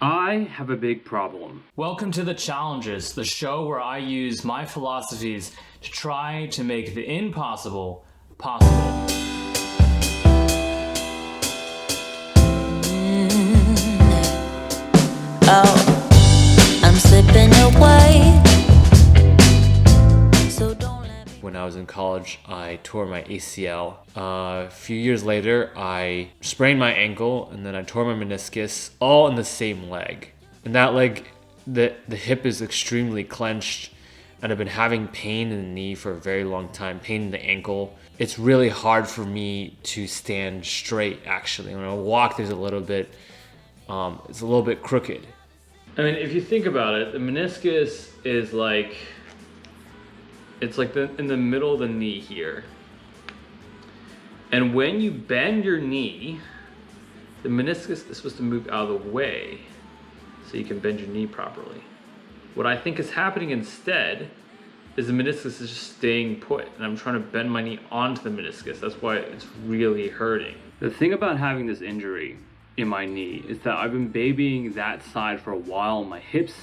I have a big problem. Welcome to The Challenges, the show where I use my philosophies to try to make the impossible possible. Oh, I'm slipping away. So don't let me. When I was in college, I tore my ACL. A few years later, I sprained my ankle, and then I tore my meniscus, all in the same leg. And that leg, the hip is extremely clenched, and I've been having pain in the knee for a very long time, pain in the ankle. It's really hard for me to stand straight, actually. When I walk, there's it's a little bit crooked. I mean, if you think about it, the meniscus is in the middle of the knee here. And when you bend your knee, the meniscus is supposed to move out of the way so you can bend your knee properly. What I think is happening instead is the meniscus is just staying put, and I'm trying to bend my knee onto the meniscus. That's why it's really hurting. The thing about having this injury in my knee is that I've been babying that side for a while. My hips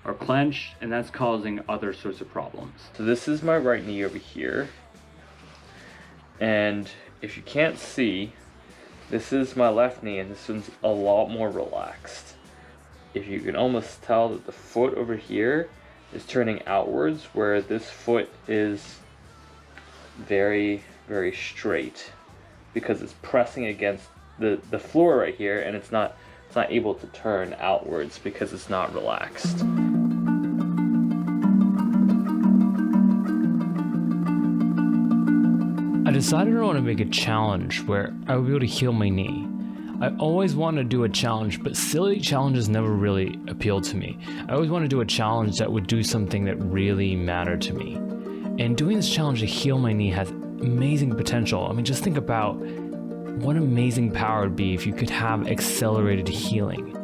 are clenched, and that's causing other sorts of problems. So this is my right knee over here. And if you can't see, this is my left knee, and this one's a lot more relaxed. If you can almost tell that the foot over here is turning outwards, where this foot is very, very straight because it's pressing against the floor right here, and it's not able to turn outwards because it's not relaxed. I decided I want to make a challenge where I would be able to heal my knee. I always wanted to do a challenge, but silly challenges never really appealed to me. I always wanted to do a challenge that would do something that really mattered to me. And doing this challenge to heal my knee has amazing potential. I mean, just think about what amazing power it would be if you could have accelerated healing.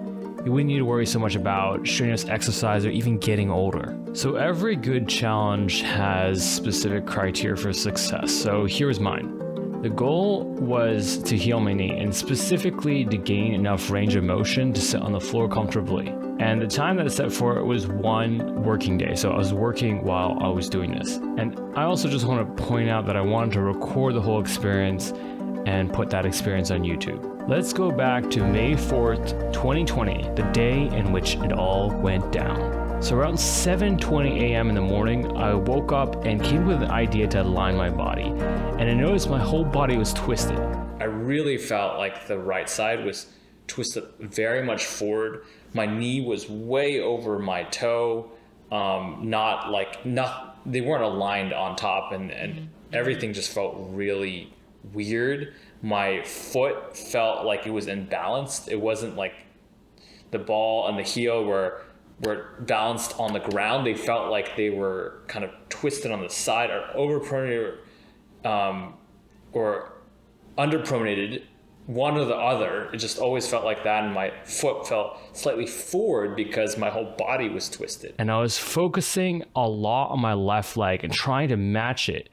You wouldn't need to worry so much about strenuous exercise or even getting older. So every good challenge has specific criteria for success. So here's mine. The goal was to heal my knee, and specifically to gain enough range of motion to sit on the floor comfortably. And the time that I set for it was one working day. So I was working while I was doing this. And I also just want to point out that I wanted to record the whole experience and put that experience on YouTube. Let's go back to May 4th, 2020, the day in which it all went down. So around 7:20 a.m. in the morning, I woke up and came with the idea to align my body. And I noticed my whole body was twisted. I really felt like the right side was twisted very much forward. My knee was way over my toe. They weren't aligned on top, and everything just felt really weird. My foot felt like it was imbalanced. It wasn't like the ball and the heel were balanced on the ground. They felt like they were kind of twisted on the side, or overpronated, or underpronated, one or the other. It just always felt like that, and my foot felt slightly forward because my whole body was twisted. And I was focusing a lot on my left leg and trying to match it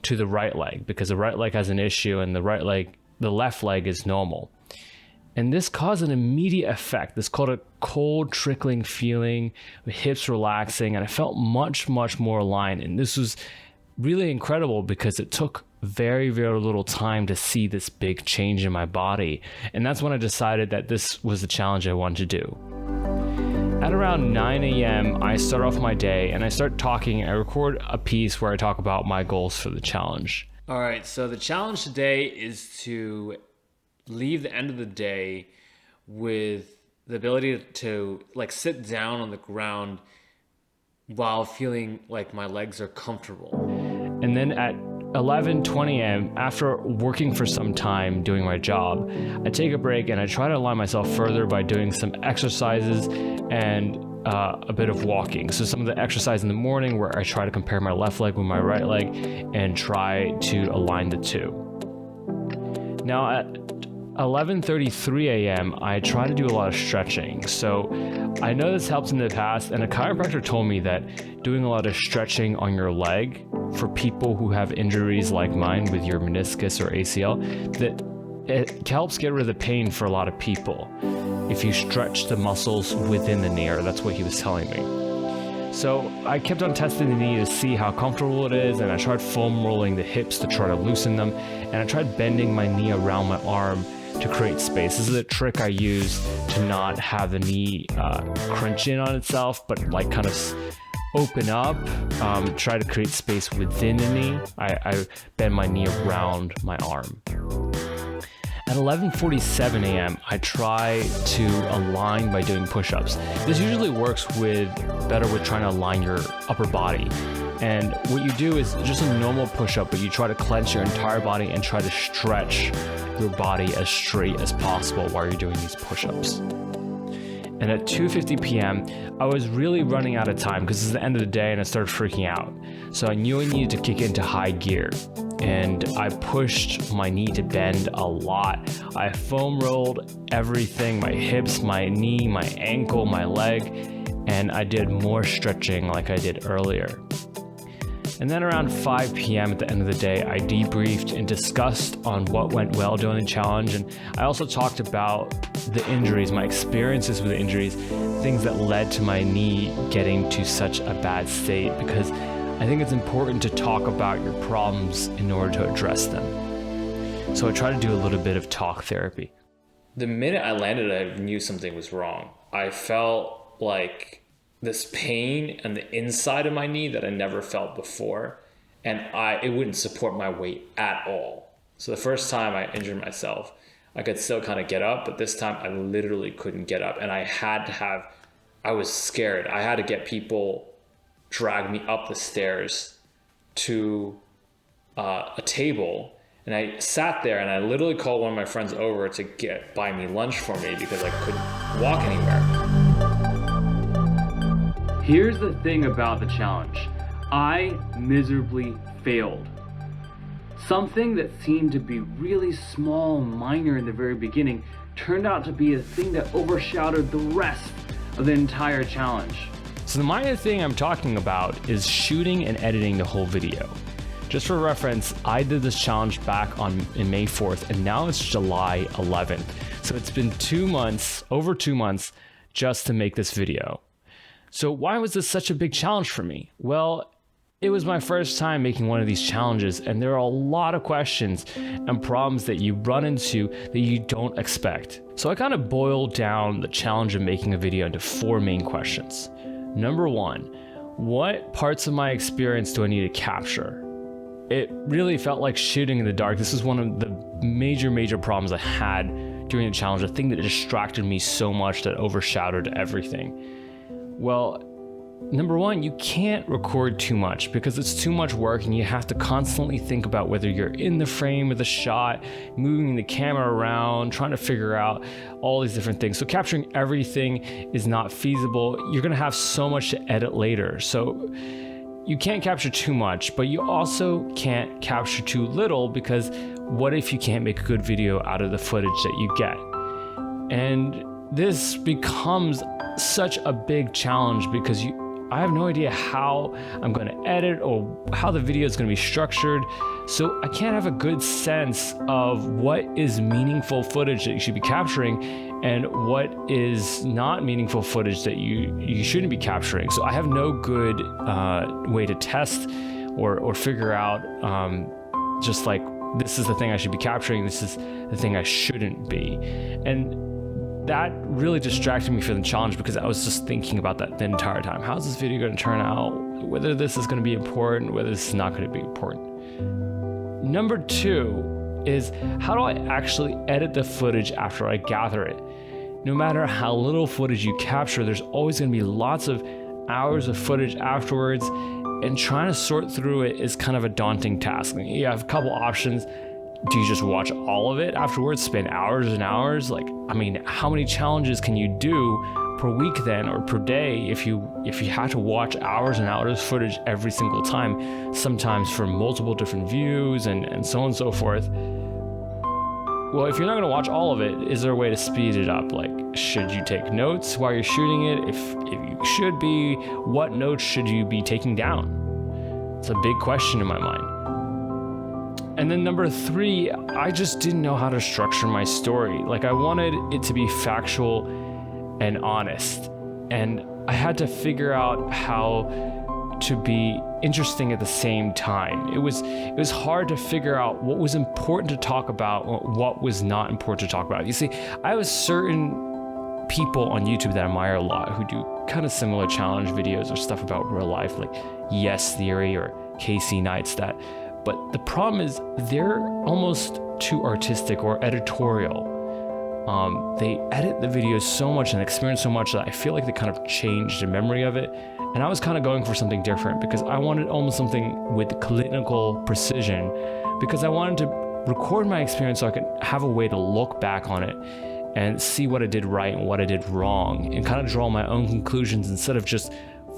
to the right leg, because the right leg has an issue and the left leg is normal. And this caused an immediate effect. This called a cold trickling feeling, with hips relaxing, and I felt much, much more aligned. And this was really incredible because it took very, very little time to see this big change in my body. And that's when I decided that this was the challenge I wanted to do. At around 9 a.m., I start off my day and I start talking. I record a piece where I talk about my goals for the challenge. All right, so the challenge today is to leave the end of the day with the ability to sit down on the ground while feeling like my legs are comfortable. And then at 11:20 a.m., after working for some time doing my job, I take a break and I try to align myself further by doing some exercises and a bit of walking. So some of the exercise in the morning where I try to compare my left leg with my right leg and try to align the two. Now at 11:33 a.m., I try to do a lot of stretching. So I know this helps in the past, and a chiropractor told me that doing a lot of stretching on your leg for people who have injuries like mine with your meniscus or ACL, that it helps get rid of the pain for a lot of people. if you stretch the muscles within the knee, or that's what he was telling me. So I kept on testing the knee to see how comfortable it is, and I tried foam rolling the hips to try to loosen them, and I tried bending my knee around my arm to create space. This is a trick I use to not have the knee crunch in on itself, but like kind of open up, try to create space within the knee. I bend my knee around my arm. At 11:47 a.m., I try to align by doing push-ups. This usually works better with trying to align your upper body. And what you do is just a normal push-up, but you try to clench your entire body and try to stretch your body as straight as possible while you're doing these push-ups. And at 2:50 p.m., I was really running out of time because it's the end of the day and I started freaking out. So I knew I needed to kick into high gear. And I pushed my knee to bend a lot. I foam rolled everything, my hips, my knee, my ankle, my leg, and I did more stretching like I did earlier. And then around 5 p.m. at the end of the day, I debriefed and discussed on what went well during the challenge. And I also talked about the injuries, my experiences with the injuries, things that led to my knee getting to such a bad state, because I think it's important to talk about your problems in order to address them. So I try to do a little bit of talk therapy. The minute I landed, I knew something was wrong. I felt like this pain on the inside of my knee that I never felt before, and it wouldn't support my weight at all. So the first time I injured myself, I could still kind of get up, but this time I literally couldn't get up, and I was scared. I had to get people drag me up the stairs to a table, and I sat there and I literally called one of my friends over to buy me lunch for me because I couldn't walk anywhere. Here's the thing about the challenge. I miserably failed. Something that seemed to be really small and minor in the very beginning turned out to be a thing that overshadowed the rest of the entire challenge. So the minor thing I'm talking about is shooting and editing the whole video. Just for reference, I did this challenge back in May 4th, and now it's July 11th. So it's been over 2 months just to make this video. So why was this such a big challenge for me? Well, it was my first time making one of these challenges, and there are a lot of questions and problems that you run into that you don't expect. So I kind of boiled down the challenge of making a video into 4 main questions. Number 1, what parts of my experience do I need to capture? It really felt like shooting in the dark. This is one of the major problems I had during the challenge, a thing that distracted me so much that overshadowed everything. Well, number 1, you can't record too much because it's too much work, and you have to constantly think about whether you're in the frame of the shot, moving the camera around, trying to figure out all these different things. So capturing everything is not feasible. You're gonna have so much to edit later. So you can't capture too much, but you also can't capture too little, because what if you can't make a good video out of the footage that you get? And this becomes such a big challenge because I have no idea how I'm going to edit or how the video is going to be structured. So I can't have a good sense of what is meaningful footage that you should be capturing and what is not meaningful footage that you shouldn't be capturing. So I have no good way to test or figure out just like, this is the thing I should be capturing, this is the thing I shouldn't be. And that really distracted me from the challenge because I was just thinking about that the entire time. How's this video going to turn out? Whether this is going to be important, whether this is not going to be important. Number 2 is, how do I actually edit the footage after I gather it? No matter how little footage you capture, there's always going to be lots of hours of footage afterwards, and trying to sort through it is kind of a daunting task. You have a couple options. Do you just watch all of it afterwards, spend hours and hours? Like, I mean, how many challenges can you do per week then, or per day, if you had to watch hours and hours of footage every single time, sometimes from multiple different views and so on and so forth? Well, if you're not gonna watch all of it, is there a way to speed it up? Like, should you take notes while you're shooting it? If you should be, what notes should you be taking down? It's a big question in my mind. And then number 3, I just didn't know how to structure my story. Like, I wanted it to be factual and honest. And I had to figure out how to be interesting at the same time. It was hard to figure out what was important to talk about, what was not important to talk about. You see, I have certain people on YouTube that I admire a lot who do kind of similar challenge videos or stuff about real life, like Yes Theory or Casey Neistat. But the problem is they're almost too artistic or editorial. They edit the videos so much and experience so much that I feel like they kind of changed the memory of it. And I was kind of going for something different because I wanted almost something with clinical precision, because I wanted to record my experience so I could have a way to look back on it and see what I did right and what I did wrong and kind of draw my own conclusions instead of just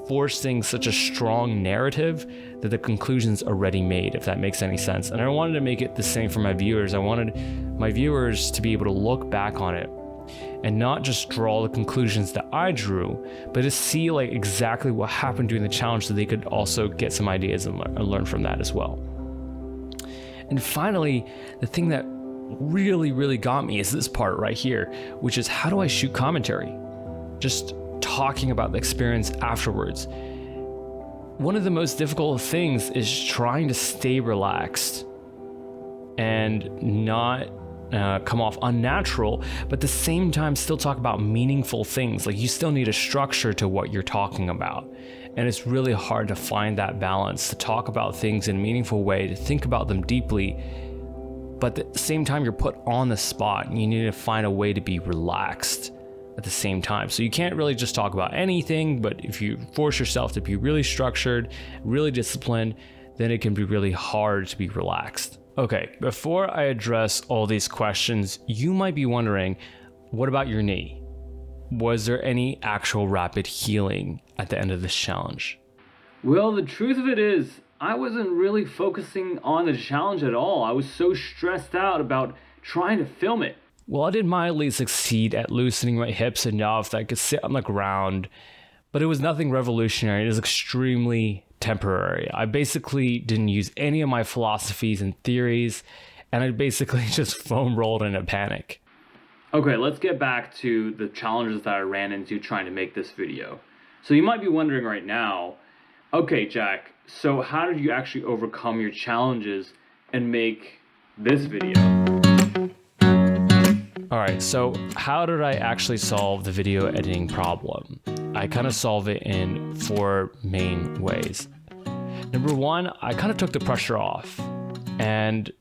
forcing such a strong narrative that the conclusion's already made, if that makes any sense. And I wanted to make it the same for my viewers. I wanted my viewers to be able to look back on it and not just draw the conclusions that I drew, but to see like exactly what happened during the challenge so they could also get some ideas and learn from that as well. And finally, the thing that really got me is this part right here, which is how do I shoot commentary? Just talking about the experience afterwards. One of the most difficult things is trying to stay relaxed and not come off unnatural, but at the same time still talk about meaningful things. Like you still need a structure to what you're talking about. And it's really hard to find that balance, to talk about things in a meaningful way, to think about them deeply, but at the same time you're put on the spot and you need to find a way to be relaxed at the same time. So you can't really just talk about anything, but if you force yourself to be really structured, really disciplined, then it can be really hard to be relaxed. Okay, before I address all these questions, you might be wondering, what about your knee? Was there any actual rapid healing at the end of this challenge? Well, the truth of it is, I wasn't really focusing on the challenge at all. I was so stressed out about trying to film it. Well, I did mildly succeed at loosening my hips enough that I could sit on the ground, but it was nothing revolutionary. It was extremely temporary. I basically didn't use any of my philosophies and theories, and I basically just foam rolled in a panic. Okay, let's get back to the challenges that I ran into trying to make this video. So you might be wondering right now, okay, Jack, so how did you actually overcome your challenges and make this video? All right, so how did I actually solve the video editing problem? I kind of solve it in 4 main ways. Number 1, I kind of took the pressure off. And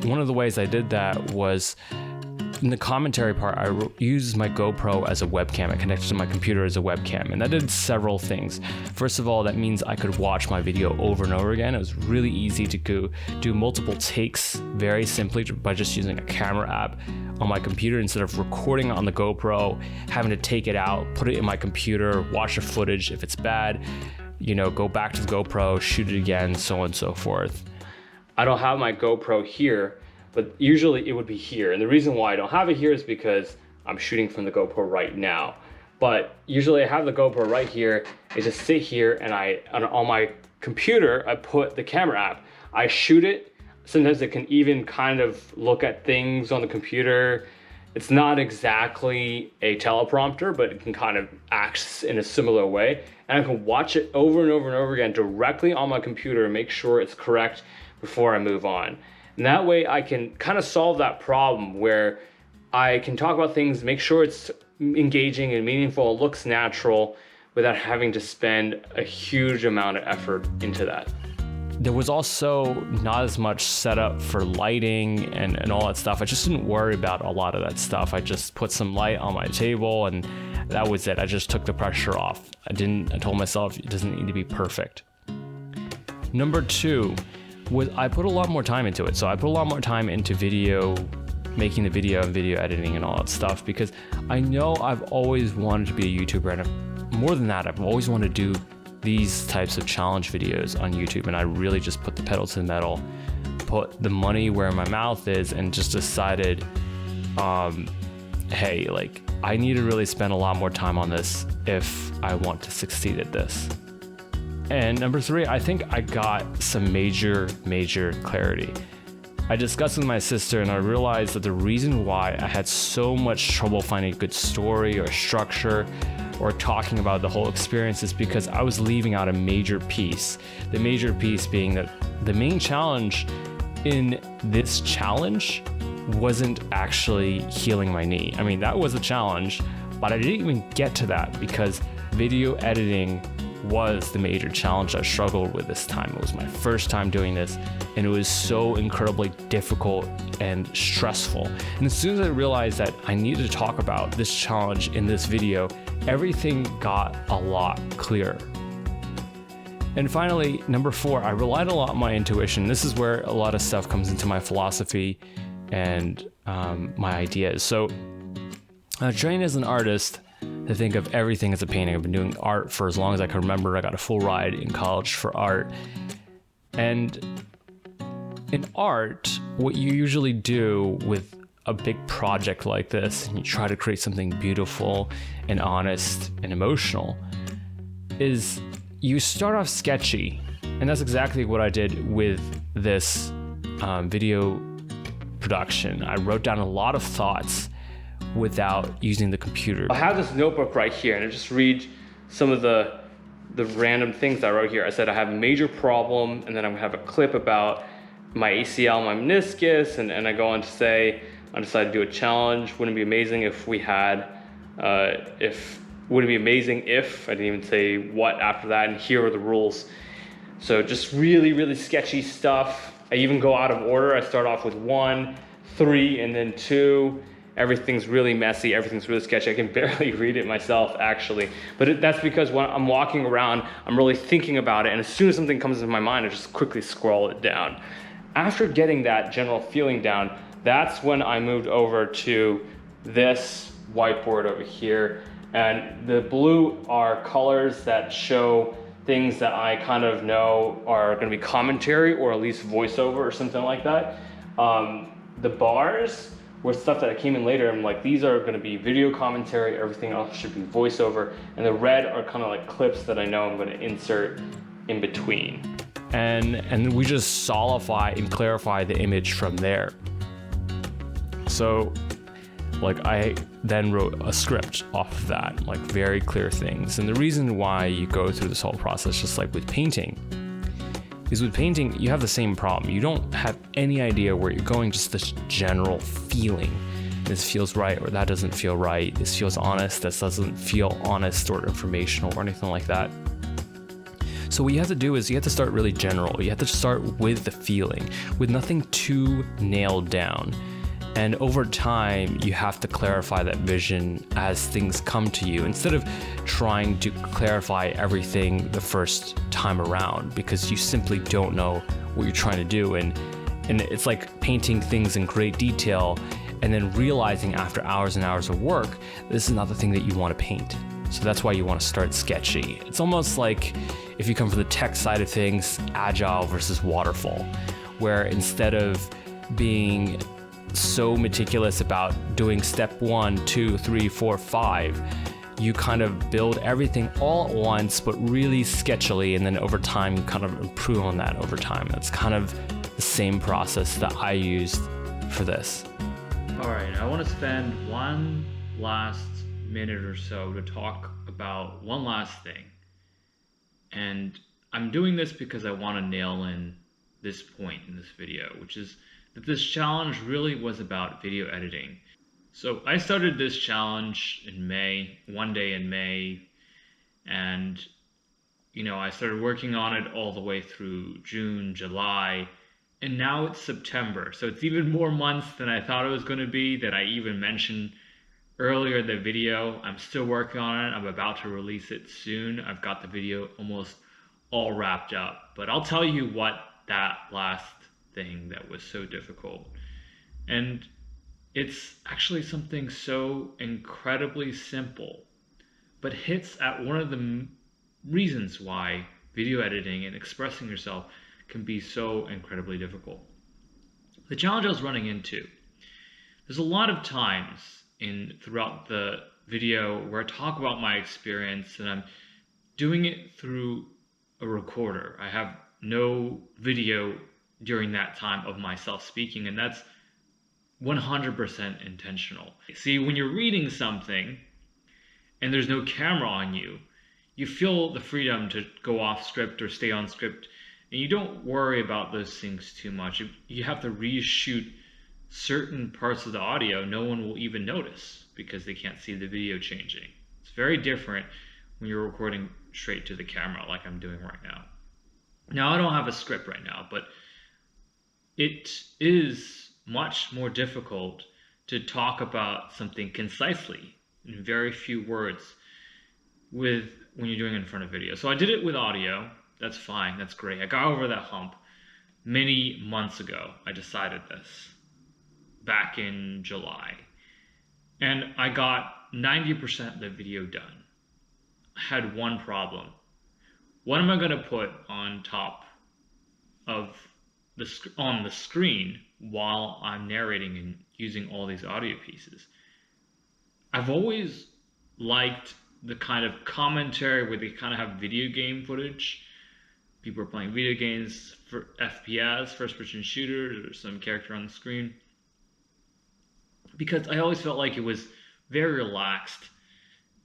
one of the ways I did that was in the commentary part, I used my GoPro as a webcam. I connected to my computer as a webcam, and that did several things. First of all, that means I could watch my video over and over again. It was really easy to go do multiple takes very simply by just using a camera app on my computer instead of recording on the GoPro, having to take it out, put it in my computer, watch the footage. If it's bad, go back to the GoPro, shoot it again, so on and so forth. I don't have my GoPro here, but usually it would be here. And the reason why I don't have it here is because I'm shooting from the GoPro right now. But usually I have the GoPro right here. I just sit here and on my computer, I put the camera app. I shoot it. Sometimes it can even kind of look at things on the computer. It's not exactly a teleprompter, but it can kind of act in a similar way. And I can watch it over and over and over again directly on my computer and make sure it's correct before I move on. And that way I can kind of solve that problem where I can talk about things, make sure it's engaging and meaningful, looks natural without having to spend a huge amount of effort into that. There was also not as much setup for lighting and all that stuff. I just didn't worry about a lot of that stuff. I just put some light on my table and that was it. I just took the pressure off. I told myself it doesn't need to be perfect. Number 2 was I put a lot more time into it. So I put a lot more time into making the video and video editing and all that stuff because I know I've always wanted to be a YouTuber, and more than that, I've always wanted to do these types of challenge videos on YouTube, and I really just put the pedal to the metal, put the money where my mouth is, and just decided, hey, like I need to really spend a lot more time on this if I want to succeed at this. And number 3, I think I got some major clarity. I discussed with my sister and I realized that the reason why I had so much trouble finding a good story or structure or talking about the whole experience is because I was leaving out a major piece. The major piece being that the main challenge in this challenge wasn't actually healing my knee. I mean, that was a challenge, but I didn't even get to that because video editing was the major challenge I struggled with this time. It was my first time doing this, and it was so incredibly difficult and stressful. And as soon as I realized that I needed to talk about this challenge in this video, everything got a lot clearer. And finally, number 4, I relied a lot on my intuition. This is where a lot of stuff comes into my philosophy and my ideas. So I trained as an artist to think of everything as a painting. I've been doing art for as long as I can remember. I got a full ride in college for art. And in art, what you usually do with a big project like this, and you try to create something beautiful and honest and emotional, is you start off sketchy. And that's exactly what I did with this video production. I wrote down a lot of thoughts without using the computer. I have this notebook right here, and I just read some of the random things that I wrote here. I said I have a major problem, and then I'm gonna have a clip about my ACL, my meniscus, and I go on to say I decided to do a challenge. Wouldn't it be amazing if we had, wouldn't it be amazing if, I didn't even say what after that, and here are the rules. So just really, really sketchy stuff. I even go out of order. I start off with 1, 3, and then 2. Everything's really messy, everything's really sketchy. I can barely read it myself, actually. But that's because when I'm walking around, I'm really thinking about it, and as soon as something comes into my mind, I just quickly scroll it down. After getting that general feeling down, that's when I moved over to this whiteboard over here. And the blue are colors that show things that I kind of know are gonna be commentary or at least voiceover or something like that. The bars were stuff that came in later. I'm like, these are gonna be video commentary, everything else should be voiceover. And the red are kind of like clips that I know I'm gonna insert in between. And we just solidify and clarify the image from there. So like I then wrote a script off of that, like very clear things. And the reason why you go through this whole process, just like with painting, is with painting, you have the same problem. You don't have any idea where you're going, just this general feeling. This feels right, or that doesn't feel right. This feels honest, this doesn't feel honest or informational or anything like that. So what you have to do is you have to start really general. You have to start with the feeling, with nothing too nailed down. And over time, you have to clarify that vision as things come to you, instead of trying to clarify everything the first time around, because you simply don't know what you're trying to do. And it's like painting things in great detail and then realizing after hours and hours of work, this is not the thing that you want to paint. So that's why you want to start sketchy. It's almost like if you come from the tech side of things, agile versus waterfall, where instead of being so meticulous about doing step 1, 2, 3, 4, 5, you kind of build everything all at once, but really sketchily, and then over time you kind of improve on that over time. That's kind of the same process that I used for this. All right, I want to spend one last minute or so to talk about one last thing. And I'm doing this because I want to nail in this point in this video, which is that this challenge really was about video editing. So I started this challenge in May, one day in May, and I started working on it all the way through June, July, and now it's September. So it's even more months than I thought it was going to be, that I even mentioned earlier in the video. I'm still working on it. I'm about to release it soon. I've got the video almost all wrapped up, but I'll tell you what that last thing that was so difficult. And it's actually something so incredibly simple, but hits at one of the reasons why video editing and expressing yourself can be so incredibly difficult. The challenge I was running into, there's a lot of times throughout the video where I talk about my experience and I'm doing it through a recorder. I have no video during that time of myself speaking, and that's 100% intentional. See, when you're reading something and there's no camera on you, you feel the freedom to go off script or stay on script, and you don't worry about those things too much. You have to reshoot certain parts of the audio, no one will even notice because they can't see the video changing. It's very different when you're recording straight to the camera like I'm doing right now. Now, I don't have a script right now, but it is much more difficult to talk about something concisely in very few words when you're doing it in front of video. So I did it with audio. That's fine. That's great. I got over that hump many months ago. I decided this back in July. And I got 90% of the video done. I had one problem. What am I going to put on top of on the screen while I'm narrating and using all these audio pieces? I've always liked the kind of commentary where they kind of have video game footage. People are playing video games for FPS, first-person shooters, or some character on the screen. Because I always felt like it was very relaxed,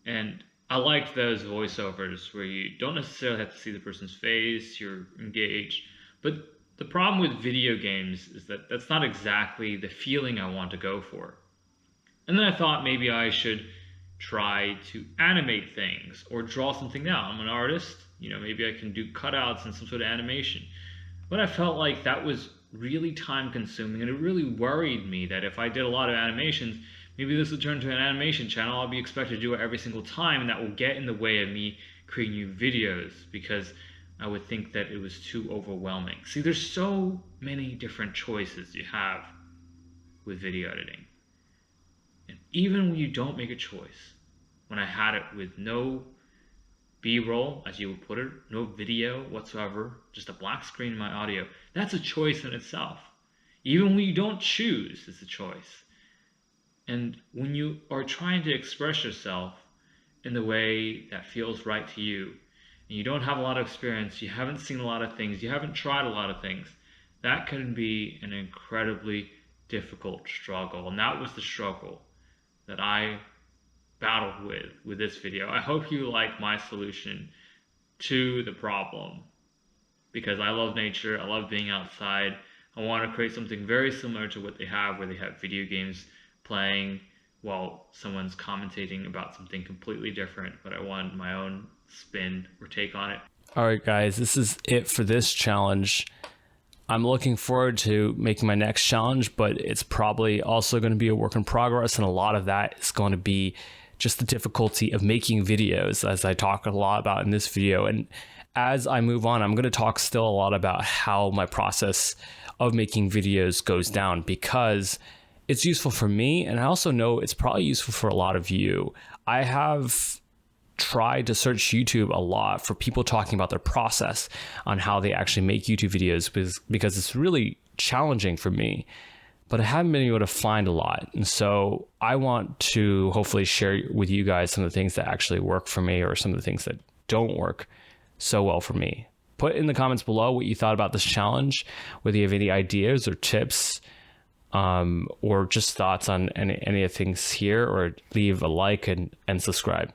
and I liked those voiceovers where you don't necessarily have to see the person's face, you're engaged. But the problem with video games is that that's not exactly the feeling I want to go for. And then I thought maybe I should try to animate things or draw something out. I'm an artist, maybe I can do cutouts and some sort of animation. But I felt like that was really time consuming, and it really worried me that if I did a lot of animations, maybe this will turn to an animation channel. I'll be expected to do it every single time, and that will get in the way of me creating new videos because I would think that it was too overwhelming. See, there's so many different choices you have with video editing. And even when you don't make a choice, when I had it with no B-roll, as you would put it, no video whatsoever, just a black screen in my audio, that's a choice in itself. Even when you don't choose, it's a choice. And when you are trying to express yourself in the way that feels right to you, and you don't have a lot of experience, you haven't seen a lot of things, you haven't tried a lot of things, that can be an incredibly difficult struggle. And that was the struggle that I battled with this video. I hope you like my solution to the problem, because I love nature, I love being outside. I want to create something very similar to what they have, where they have video games playing while someone's commentating about something completely different, but I wanted my own spin or take on it. All right, guys, this is it for this challenge. I'm looking forward to making my next challenge, but it's probably also going to be a work in progress, and a lot of that is going to be just the difficulty of making videos, as I talk a lot about in this video. And as I move on, I'm going to talk still a lot about how my process of making videos goes down, because it's useful for me, and I also know it's probably useful for a lot of you. I have tried to search YouTube a lot for people talking about their process on how they actually make YouTube videos, because it's really challenging for me, but I haven't been able to find a lot. And so I want to hopefully share with you guys some of the things that actually work for me, or some of the things that don't work so well for me. Put in the comments below what you thought about this challenge, whether you have any ideas or tips, or just thoughts on any of the things here, or leave a like and subscribe.